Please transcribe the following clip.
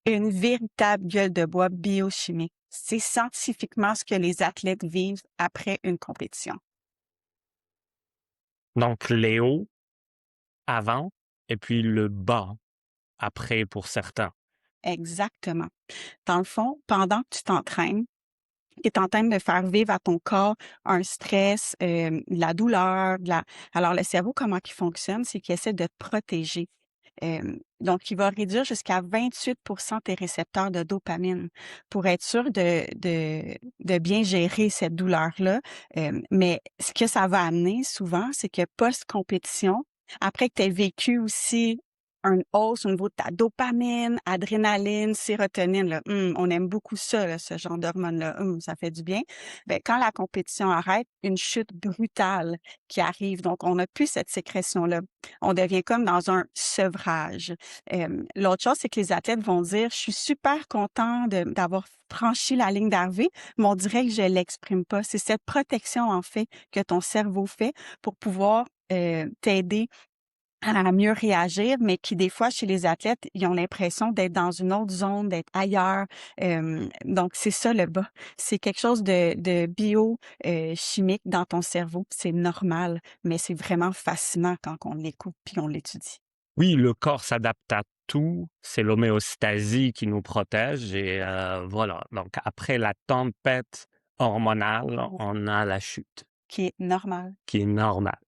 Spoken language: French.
Une véritable gueule de bois biochimique. C'est scientifiquement ce que les athlètes vivent après une compétition. Donc les hauts avant et puis le bas après pour certains. Exactement. Dans le fond, pendant que tu t'entraînes, tu es en train de faire vivre à ton corps un stress, de la douleur, alors le cerveau, comment qu'il fonctionne, c'est qu'il essaie de te protéger. Donc il va réduire jusqu'à 28 tes récepteurs de dopamine pour être sûr de bien gérer cette douleur-là. Mais ce que ça va amener souvent, c'est que post-compétition, après que tu aies vécu aussi une hausse au niveau de ta dopamine, adrénaline, sérotonine, là, on aime beaucoup ça, là, ce genre d'hormones-là, ça fait du bien. Ben, quand la compétition arrête, une chute brutale qui arrive, donc on n'a plus cette sécrétion-là. On devient comme dans un sevrage. L'autre chose, c'est que les athlètes vont dire: «Je suis super content d'avoir franchi la ligne d'arrivée», mais on dirait que je l'exprime pas. C'est cette protection, en fait, que ton cerveau fait pour pouvoir, t'aider à mieux réagir, mais qui des fois chez les athlètes, ils ont l'impression d'être dans une autre zone, d'être ailleurs. Donc c'est ça le bas. C'est quelque chose de bio, chimique dans ton cerveau. C'est normal, mais c'est vraiment fascinant quand on l'écoute puis on l'étudie. Oui, le corps s'adapte à tout, c'est l'homéostasie qui nous protège et voilà. Donc après la tempête hormonale, on a la chute Qui est normal. qui est normale.